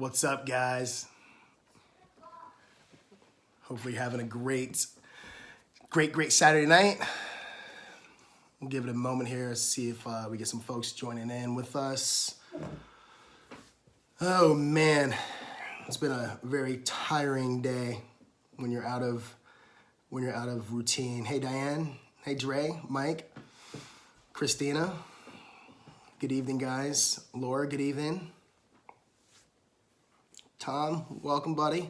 What's up, guys? Hopefully you're having a great Saturday night. We'll give it a moment here to see if we get some folks joining in with us. Oh man, it's been a very tiring day when you're out of routine. Hey Diane, hey Dre, Mike, Christina. Good evening, guys. Laura, good evening. Tom, welcome, buddy.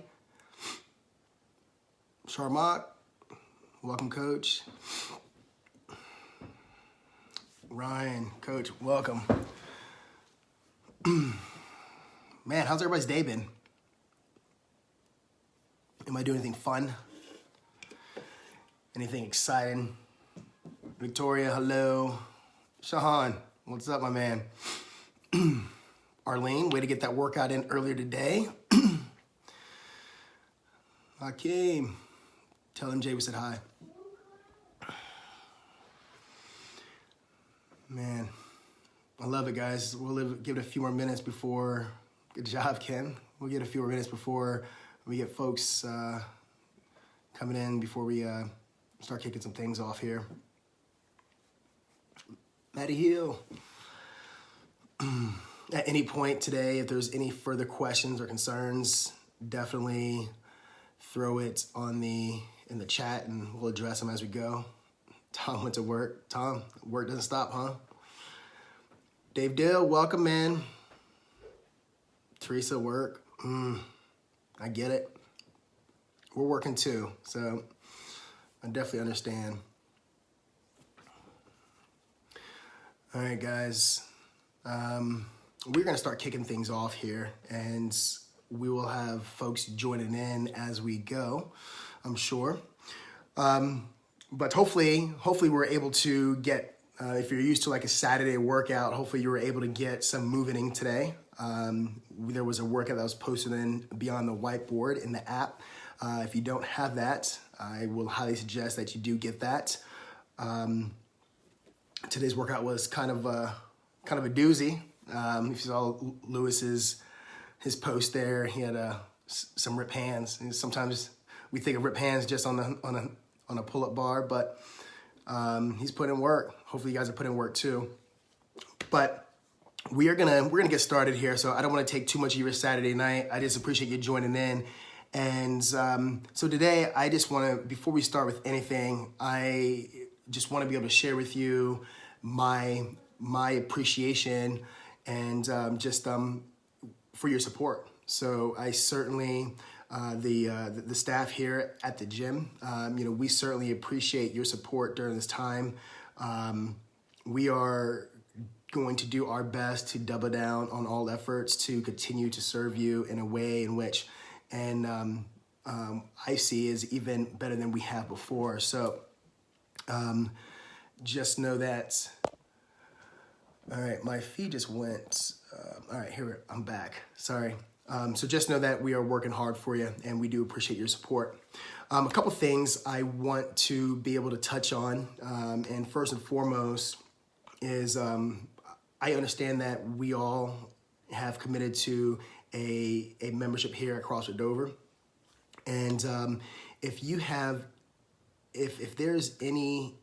Sharmak, welcome, Coach. Ryan, Coach, welcome. Man, how's everybody's day been? Am I doing anything fun? Anything exciting? Victoria, hello. Shahan, what's up, my man? Arlene, way to get that workout in earlier today. Hakeem, tell him Jay we said hi. Man, I love it, guys. Give it a few more minutes before, good job, Ken. We'll get a few more minutes before we get folks coming in before we start kicking some things off here. Maddie Hill. At any point today, if there's any further questions or concerns, definitely throw it in the chat and we'll address them as we go. Tom went to work. Tom, work doesn't stop, huh? Dave Dill, welcome, man. Teresa, work. I get it. We're working too, so I definitely understand. All right, guys. We're going to start kicking things off here, and we will have folks joining in as we go, I'm sure. But hopefully we're able to get, if you're used to like a Saturday workout, hopefully you were able to get some moving in today. There was a workout that was posted in Beyond the Whiteboard in the app. If you don't have that, I will highly suggest that you do get that. Today's workout was kind of a doozy. If you saw Lewis's post there, he had some rip hands. And sometimes we think of rip hands just on a pull-up bar, but he's put in work. Hopefully you guys are putting in work too. But we're gonna get started here. So I don't want to take too much of your Saturday night. I just appreciate you joining in. And so today I just want to, before we start with anything, I just want to be able to share with you my appreciation and just for your support. So I certainly, the staff here at the gym, we certainly appreciate your support during this time. We are going to do our best to double down on all efforts to continue to serve you in a way in which, and I see is even better than we have before. So just know that. All right, my feed just went. All right, I'm back. Sorry. So just know that we are working hard for you, and we do appreciate your support. A couple things I want to be able to touch on, and first and foremost is I understand that we all have committed to a membership here at CrossFit Dover, and if there's any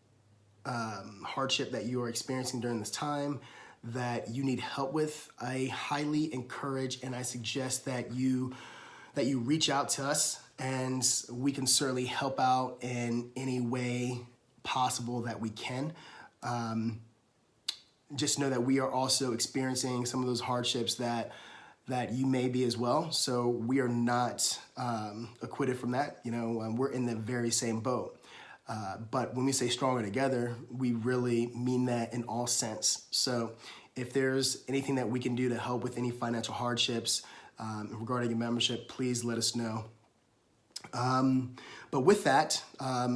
hardship that you are experiencing during this time that you need help with, I highly encourage and I suggest that you reach out to us, and we can certainly help out in any way possible that we can. Just know that we are also experiencing some of those hardships that you may be as well. So we are not acquitted from that. We're in the very same boat. But when we say stronger together, we really mean that in all sense. So if there's anything that we can do to help with any financial hardships regarding your membership, please let us know. But with that, I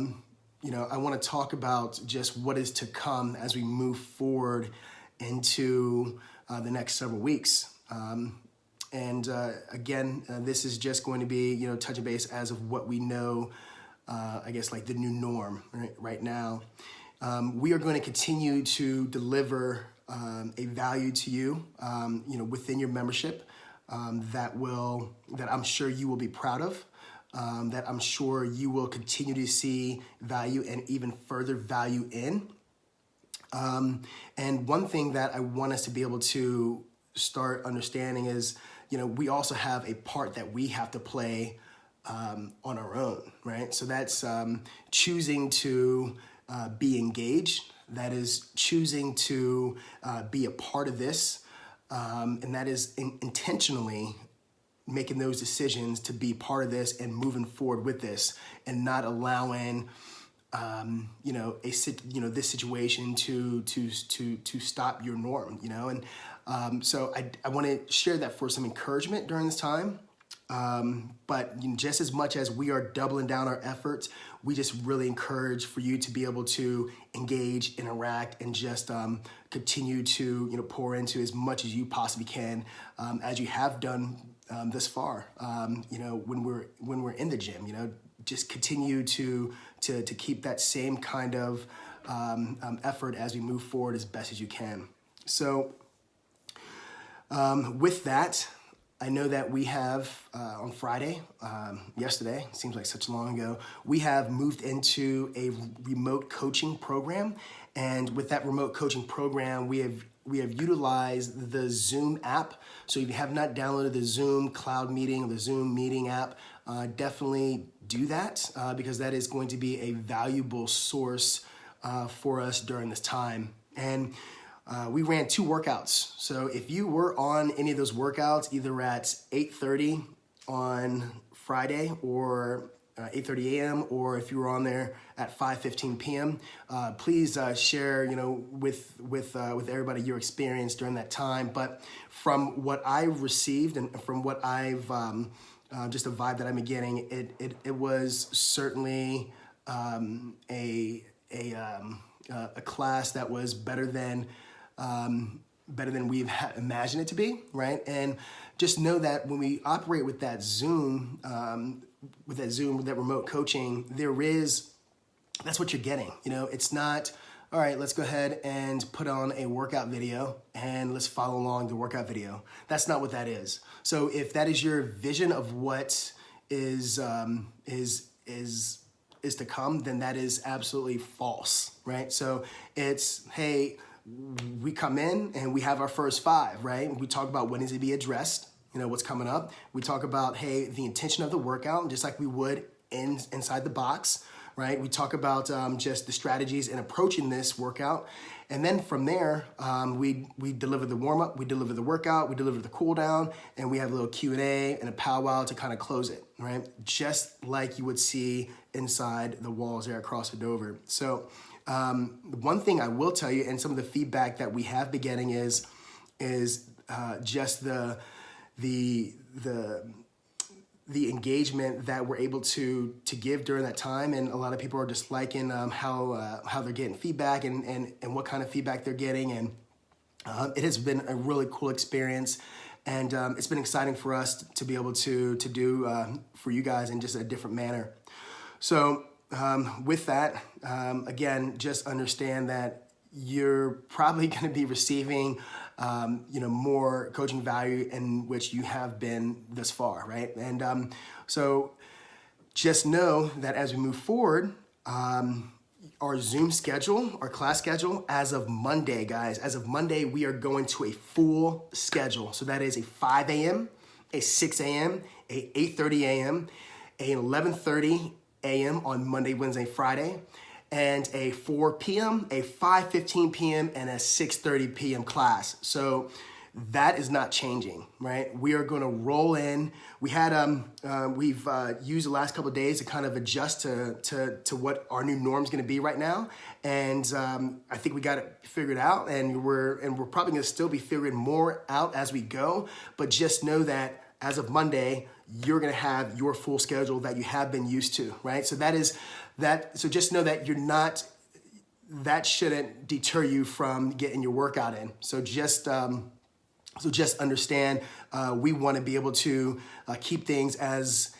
want to talk about just what is to come as we move forward into the next several weeks. Again, this is just going to be, touching base as of what we know, I guess like the new norm right now. We are going to continue to deliver a value to you, within your membership. that I'm sure you will be proud of, that I'm sure you will continue to see value and even further value in. And one thing that I want us to be able to start understanding is, we also have a part that we have to play on our own, right? So that's choosing to be engaged. That is choosing to be a part of this. And that is intentionally making those decisions to be part of this and moving forward with this, and not allowing this situation to stop your norm, and so I want to share that for some encouragement during this time. But just as much as we are doubling down our efforts, we just really encourage for you to be able to engage, interact, and just continue to pour into as much as you possibly can, as you have done thus far. When we're in the gym, just continue to keep that same kind of effort as we move forward as best as you can. So with that, I know that we have on Friday, yesterday, seems like such long ago, we have moved into a remote coaching program. And with that remote coaching program, we have utilized the Zoom app. So if you have not downloaded the Zoom Cloud Meeting or the Zoom Meeting app, definitely do that, because that is going to be a valuable source for us during this time. And we ran 2 workouts. So if you were on any of those workouts, either at 8:30 on Friday or 8:30 a.m., or if you were on there at 5:15 p.m., please share, with everybody your experience during that time. But from what I received and from what I've just a vibe that I'm getting, it was certainly a class that was better than we've imagined it to be, right? And just know that when we operate with that Zoom, with that remote coaching, that's what you're getting. It's not, all right, let's go ahead and put on a workout video and let's follow along the workout video. That's not what that is. So if that is your vision of what is to come, then that is absolutely false, right? So it's, hey, we come in and we have our first 5, right? We talk about what needs to be addressed, what's coming up. We talk about, hey, the intention of the workout, just like we would inside the box, right? We talk about just the strategies in approaching this workout. And then from there, we deliver the warm-up, we deliver the workout, we deliver the cool down, and we have a little Q&A and a powwow to kind of close it, right? Just like you would see inside the walls there at CrossFit Dover. So one thing I will tell you, and some of the feedback that we have been getting is just the engagement that we're able to give during that time. And a lot of people are just liking how they're getting feedback and what kind of feedback they're getting. And it has been a really cool experience. And it's been exciting for us to be able to do for you guys in just a different manner. So with that, again, just understand that you're probably going to be receiving more coaching value in which you have been thus far, right? And so just know that as we move forward, our Zoom schedule, our class schedule, as of Monday, guys, as of Monday, we are going to a full schedule. So that is a 5 a.m., a 6 a.m., a 8:30 a.m., a 11:30 a.m. on Monday, Wednesday, Friday, and a 4 p.m., a 5:15 p.m., and a 6:30 p.m. class. So that is not changing, right? We are going to roll in. We had we've used the last couple of days to kind of adjust to what our new norm is going to be right now, and I think we got it figured out, and we're probably going to still be figuring more out as we go. But just know that as of Monday, you're going to have your full schedule that you have been used to, right? So that is that. So just know that you're not. That shouldn't deter you from getting your workout in. So just understand, we want to be able to keep things as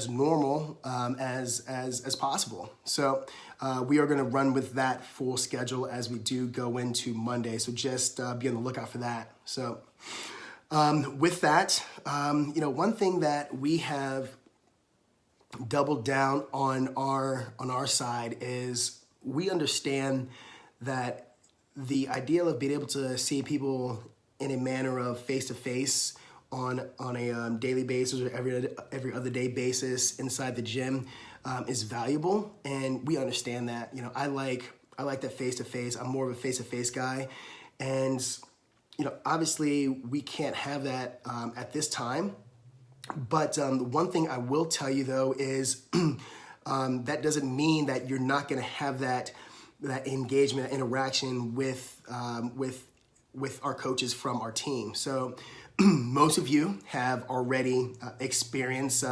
normal as possible. So we are going to run with that full schedule as we do go into Monday. So just be on the lookout for that. So With that, one thing that we have doubled down on our side is we understand that the ideal of being able to see people in a manner of face-to-face on a daily basis or every other day basis inside the gym is valuable, and we understand that. I like that face-to-face. I'm more of a face-to-face guy, and obviously we can't have that at this time. But the one thing I will tell you though is that doesn't mean that you're not going to have that engagement, that interaction with our coaches from our team. So most of you have already experienced,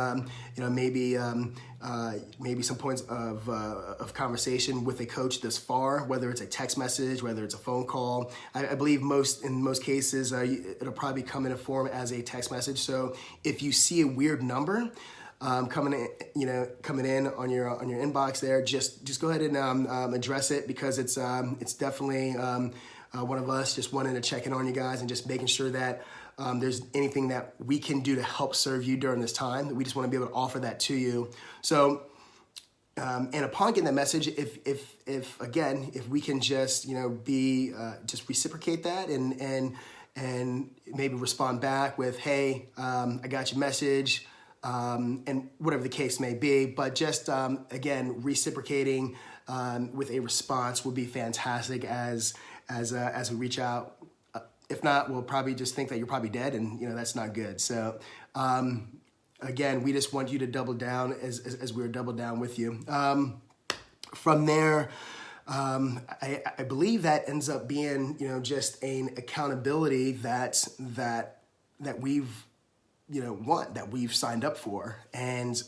maybe some points of conversation with a coach thus far, whether it's a text message, whether it's a phone call. I believe in most cases, it'll probably come in a form as a text message. So if you see a weird number coming in on your inbox there, just go ahead and address it, because it's definitely one of us just wanting to check in on you guys and just making sure that there's anything that we can do to help serve you during this time. We just want to be able to offer that to you. So, and upon getting that message, if we can just just reciprocate that and maybe respond back with, hey, I got your message, and whatever the case may be. But just again, reciprocating with a response would be fantastic as we reach out. If not, we'll probably just think that you're probably dead, and that's not good. So again, we just want you to double down as we're double down with you. From there, I believe that ends up being just an accountability that we've that we've signed up for. And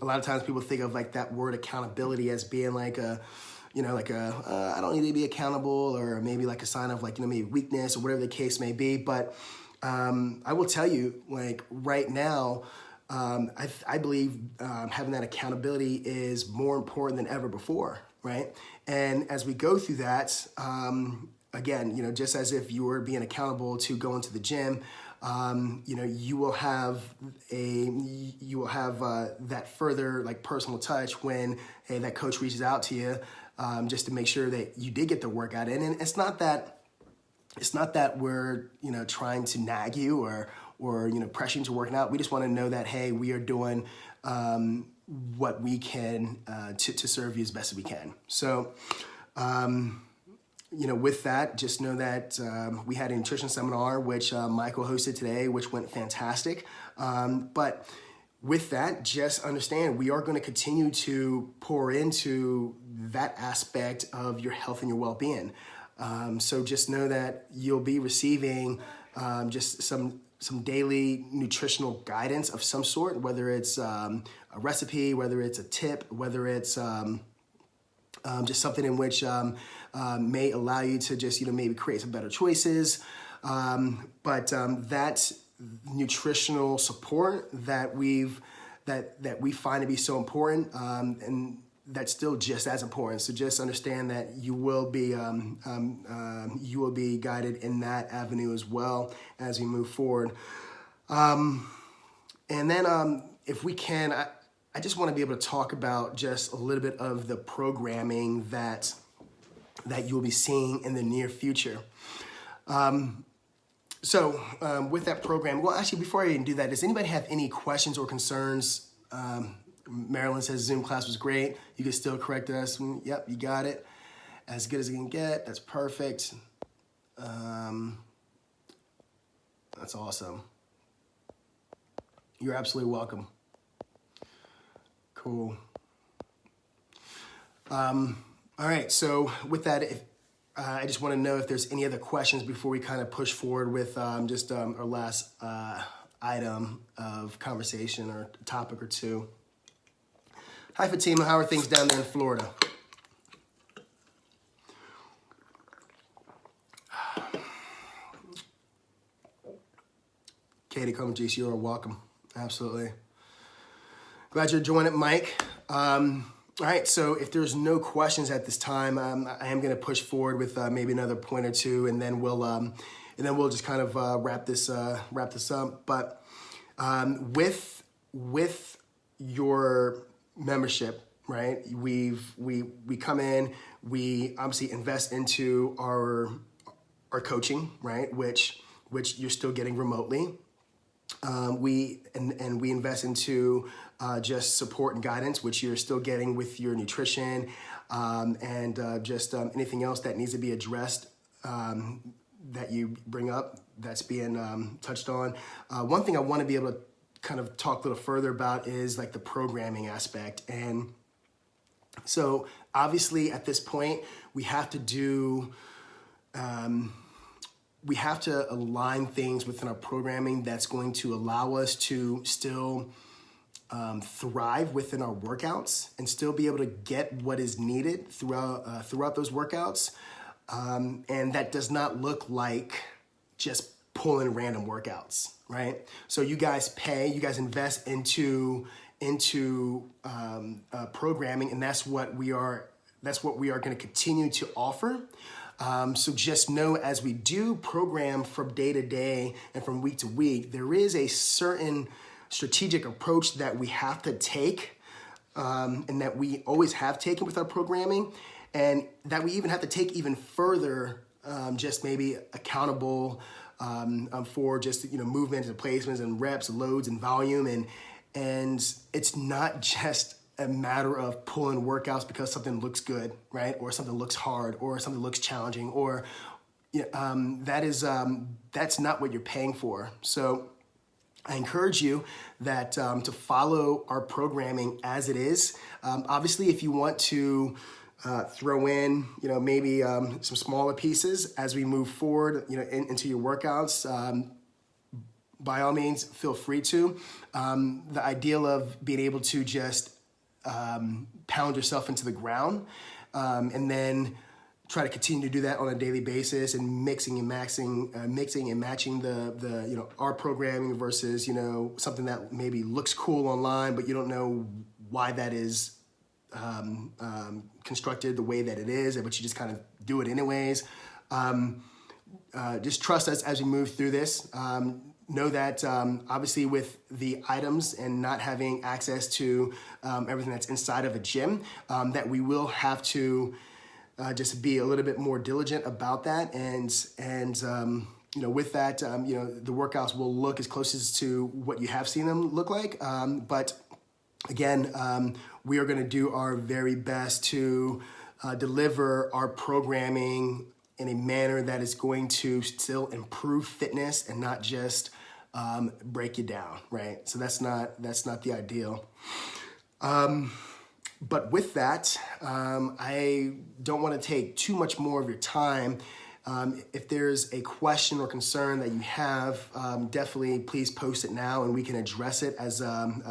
a lot of times people think of like that word accountability as being like a I don't need to be accountable, or maybe like a sign of like, maybe weakness or whatever the case may be. But I will tell you, like right now, I believe having that accountability is more important than ever before, right? And as we go through that, again, just as if you were being accountable to go into the gym, you will have that further like personal touch when that coach reaches out to you, just to make sure that you did get the workout in. And it's not that we're trying to nag you or pressure you into working out. We just want to know that, hey, we are doing what we can to serve you as best as we can. So with that, just know that we had a nutrition seminar, which Michael hosted today, which went fantastic. But with that, just understand we are going to continue to pour into that aspect of your health and your well-being. So just know that you'll be receiving just some daily nutritional guidance of some sort, whether it's a recipe, whether it's a tip, whether it's just something in which may allow you to just maybe create some better choices. But that nutritional support that we find to be so important, and that's still just as important. So just understand that you will be guided in that avenue as well as we move forward. And then if we can, I just want to be able to talk about just a little bit of the programming that you'll be seeing in the near future. So with that program, well, actually, before I even do that, does anybody have any questions or concerns? Marilyn says Zoom class was great. You can still correct us. Yep, you got it. As good as it can get. That's perfect. That's awesome. You're absolutely welcome. Cool. All right, so with that, I just want to know if there's any other questions before we kind of push forward with just our last item of conversation or topic or two. Hi, Fatima. How are things down there in Florida? Katie Comagis, you are welcome. Absolutely. Glad you're joining, Mike. All right, so if there's no questions at this time, I am going to push forward with maybe another point or two, and then we'll and then we'll just kind of wrap this up. But with your membership, right? We come in, we obviously invest into our coaching, right? Which you're still getting remotely. We invest into just support and guidance, which you're still getting with your nutrition, and just anything else that needs to be addressed that you bring up that's being touched on. One thing I want to be able to kind of talk a little further about is like the programming aspect. And so obviously at this point, we have to align things within our programming that's going to allow us to still thrive within our workouts and still be able to get what is needed throughout those workouts. And that does not look like just pulling random workouts, right? So you guys invest into programming, and that's what we are going to continue to offer. So just know, as we do program from day to day and from week to week, there is a certain strategic approach that we have to take, and that we always have taken with our programming, and that we even have to take even further, just maybe accountable for just movements and placements and reps, loads and volume, and it's not just a matter of pulling workouts because something looks good, right? Or something looks hard, or something looks challenging, or that's not what you're paying for. So I encourage you that to follow our programming as it is. Obviously, if you want to throw in, maybe some smaller pieces as we move forward, into your workouts, by all means, feel free to. The ideal of being able to just pound yourself into the ground, and then try to continue to do that on a daily basis, and mixing and matching the our programming versus something that maybe looks cool online, but you don't know why that is constructed the way that it is, but you just kind of do it anyways. Just trust us as we move through this. Know that obviously with the items and not having access to everything that's inside of a gym, that we will have to just be a little bit more diligent about that, and with that, the workouts will look as close as to what you have seen them look like. But again, we are going to do our very best to deliver our programming in a manner that is going to still improve fitness and not just break you down, right? So that's not the ideal. But with that, I don't want to take too much more of your time. If there's a question or concern that you have, definitely please post it now, and we can address it as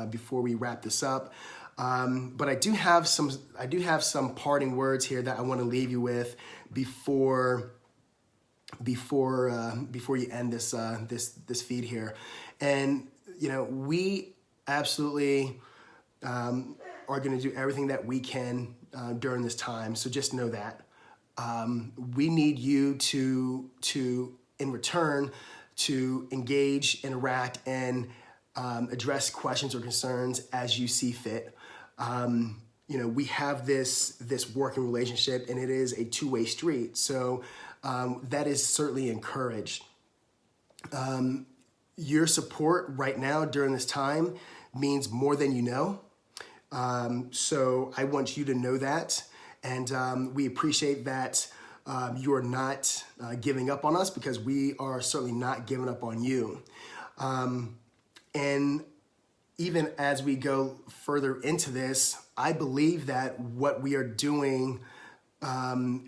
before we wrap this up. But I do have some parting words here that I want to leave you with before you end this feed here. And we absolutely are going to do everything that we can during this time. So just know that we need you to in return to engage, interact, and address questions or concerns as you see fit. We have this working relationship, and it is a two-way street. So that is certainly encouraged. Your support right now during this time means more than you know. So I want you to know that. And we appreciate that you are not giving up on us, because we are certainly not giving up on you. And even as we go further into this, I believe that what we are doing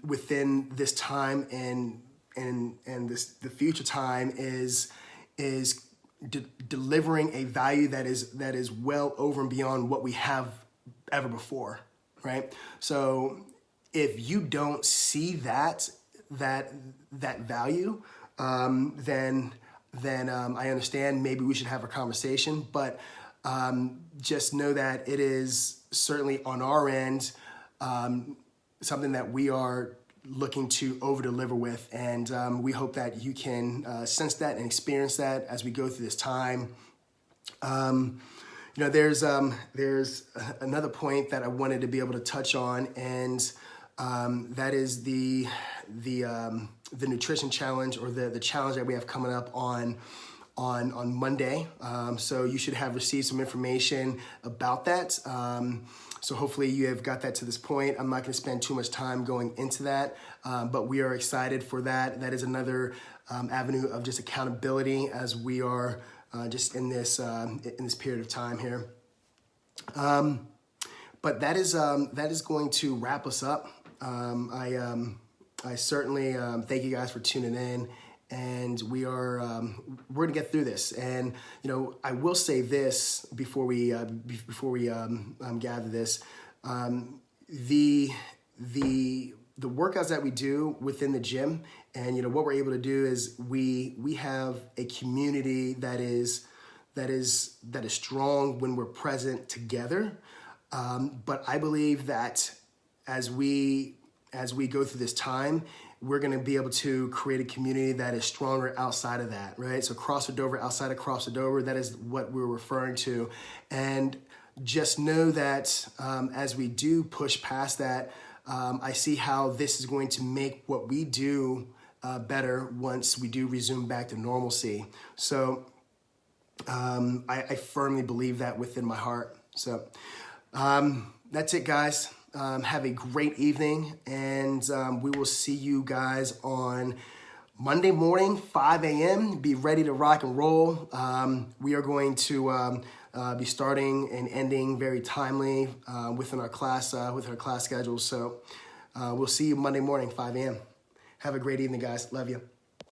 within this time and the future time is delivering a value that is well over and beyond what we have ever before, right? So if you don't see that value, then I understand. Maybe we should have a conversation, but just know that it is certainly on our end something that we are looking to over deliver with. And we hope that you can sense that and experience that as we go through this time. There's another point that I wanted to be able to touch on, and that is the nutrition challenge, or the challenge that we have coming up on Monday. So you should have received some information about that. So hopefully you have got that to this point. I'm not going to spend too much time going into that, but we are excited for that. That is another avenue of just accountability as we are just in this period of time here. But that is going to wrap us up. I certainly thank you guys for tuning in, and we're gonna get through this. And I will say this before we gather this: the workouts that we do within the gym, and what we're able to do is we have a community that is strong when we're present together. But I believe that as we go through this time, we're going to be able to create a community that is stronger outside of that, right? So CrossFit Dover, outside of CrossFit Dover, that is what we're referring to. And just know that as we do push past that, I see how this is going to make what we do better once we do resume back to normalcy. So I firmly believe that within my heart. So that's it, guys. Have a great evening, and we will see you guys on Monday morning, 5 a.m. Be ready to rock and roll. We are going to be starting and ending very timely within our class schedule. So we'll see you Monday morning, 5 a.m. Have a great evening, guys. Love you.